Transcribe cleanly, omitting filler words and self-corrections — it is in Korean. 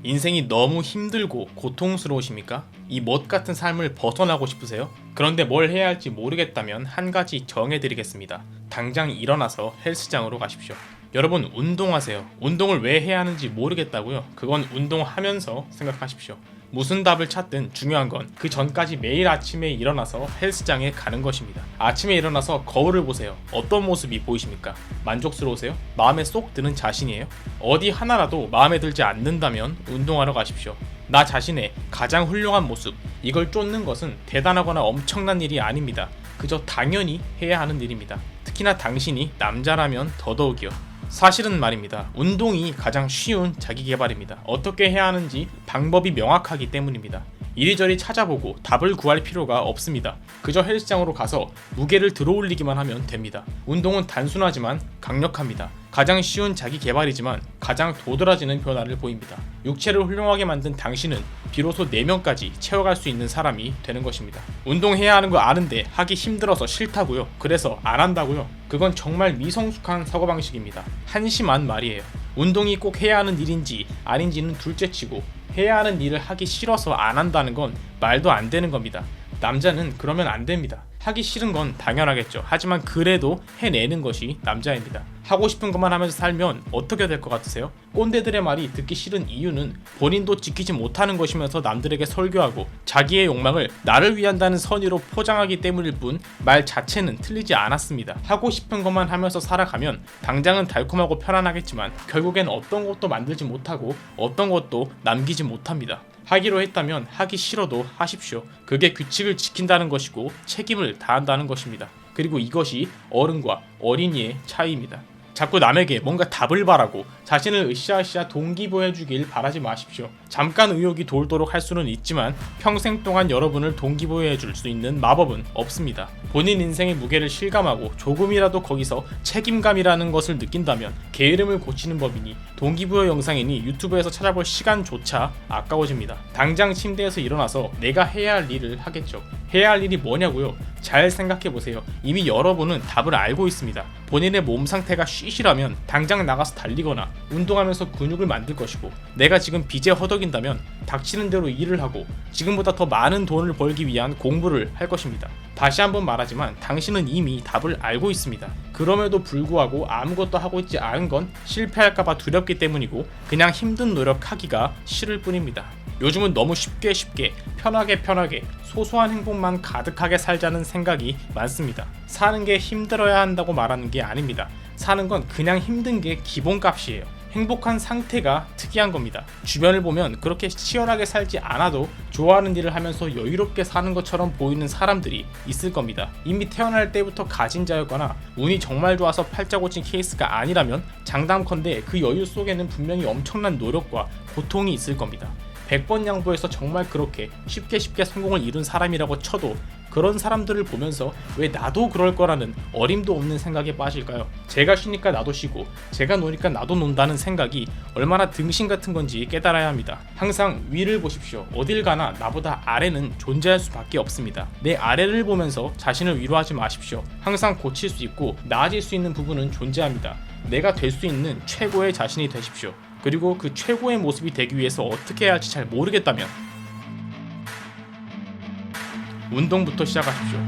인생이 너무 힘들고 고통스러우십니까? 이 못 같은 삶을 벗어나고 싶으세요? 그런데 뭘 해야 할지 모르겠다면 한 가지 정해드리겠습니다. 당장 일어나서 헬스장으로 가십시오. 여러분, 운동하세요. 운동을 왜 해야 하는지 모르겠다고요? 그건 운동하면서 생각하십시오. 무슨 답을 찾든 중요한 건 그 전까지 매일 아침에 일어나서 헬스장에 가는 것입니다. 아침에 일어나서 거울을 보세요. 어떤 모습이 보이십니까? 만족스러우세요? 마음에 쏙 드는 자신이에요? 어디 하나라도 마음에 들지 않는다면 운동하러 가십시오. 나 자신의 가장 훌륭한 모습, 이걸 쫓는 것은 대단하거나 엄청난 일이 아닙니다. 그저 당연히 해야 하는 일입니다. 특히나 당신이 남자라면 더더욱이요. 사실은 말입니다. 운동이 가장 쉬운 자기개발입니다. 어떻게 해야 하는지 방법이 명확하기 때문입니다. 이리저리 찾아보고 답을 구할 필요가 없습니다. 그저 헬스장으로 가서 무게를 들어올리기만 하면 됩니다. 운동은 단순하지만 강력합니다. 가장 쉬운 자기 개발이지만 가장 도드라지는 변화를 보입니다. 육체를 훌륭하게 만든 당신은 비로소 4명까지 채워갈 수 있는 사람이 되는 것입니다. 운동해야 하는 거 아는데 하기 힘들어서 싫다고요? 그래서 안 한다고요? 그건 정말 미성숙한 사고방식입니다. 한심한 말이에요. 운동이 꼭 해야 하는 일인지 아닌지는 둘째치고 해야 하는 일을 하기 싫어서 안 한다는 건 말도 안 되는 겁니다. 남자는 그러면 안 됩니다. 하기 싫은 건 당연하겠죠. 하지만 그래도 해내는 것이 남자입니다. 하고 싶은 것만 하면서 살면 어떻게 될 것 같으세요? 꼰대들의 말이 듣기 싫은 이유는 본인도 지키지 못하는 것이면서 남들에게 설교하고 자기의 욕망을 나를 위한다는 선의로 포장하기 때문일 뿐 말 자체는 틀리지 않았습니다. 하고 싶은 것만 하면서 살아가면 당장은 달콤하고 편안하겠지만 결국엔 어떤 것도 만들지 못하고 어떤 것도 남기지 못합니다. 하기로 했다면 하기 싫어도 하십시오. 그게 규칙을 지킨다는 것이고 책임을 다한다는 것입니다. 그리고 이것이 어른과 어린이의 차이입니다. 자꾸 남에게 뭔가 답을 바라고 자신을 으쌰으쌰 동기부여해주길 바라지 마십시오. 잠깐 의욕이 돌도록 할 수는 있지만 평생 동안 여러분을 동기부여해줄 수 있는 마법은 없습니다. 본인 인생의 무게를 실감하고 조금이라도 거기서 책임감이라는 것을 느낀다면 게으름을 고치는 법이니 동기부여 영상이니 유튜브에서 찾아볼 시간조차 아까워집니다. 당장 침대에서 일어나서 내가 해야 할 일을 하겠죠. 해야 할 일이 뭐냐고요? 잘 생각해보세요. 이미 여러분은 답을 알고 있습니다. 본인의 몸 상태가 쉬시라면 당장 나가서 달리거나 운동하면서 근육을 만들 것이고, 내가 지금 빚에 허덕인다면 닥치는 대로 일을 하고 지금보다 더 많은 돈을 벌기 위한 공부를 할 것입니다. 다시 한번 말하지만 당신은 이미 답을 알고 있습니다. 그럼에도 불구하고 아무것도 하고 있지 않은 건 실패할까봐 두렵기 때문이고 그냥 힘든 노력하기가 싫을 뿐입니다. 요즘은 너무 쉽게 편하게 소소한 행복만 가득하게 살자는 생각이 많습니다. 사는 게 힘들어야 한다고 말하는 게 아닙니다. 사는 건 그냥 힘든 게 기본값이에요. 행복한 상태가 특이한 겁니다. 주변을 보면 그렇게 치열하게 살지 않아도 좋아하는 일을 하면서 여유롭게 사는 것처럼 보이는 사람들이 있을 겁니다. 이미 태어날 때부터 가진 자였거나 운이 정말 좋아서 팔자 고친 케이스가 아니라면 장담컨대 그 여유 속에는 분명히 엄청난 노력과 고통이 있을 겁니다. 100번 양보해서 정말 그렇게 쉽게 성공을 이룬 사람이라고 쳐도 그런 사람들을 보면서 왜 나도 그럴 거라는 어림도 없는 생각에 빠질까요? 제가 쉬니까 나도 쉬고 제가 노니까 나도 논다는 생각이 얼마나 등신 같은 건지 깨달아야 합니다. 항상 위를 보십시오. 어딜 가나 나보다 아래는 존재할 수밖에 없습니다. 내 아래를 보면서 자신을 위로하지 마십시오. 항상 고칠 수 있고 나아질 수 있는 부분은 존재합니다. 내가 될 수 있는 최고의 자신이 되십시오. 그리고 그 최고의 모습이 되기 위해서 어떻게 해야 할지 잘 모르겠다면 운동부터 시작하십시오.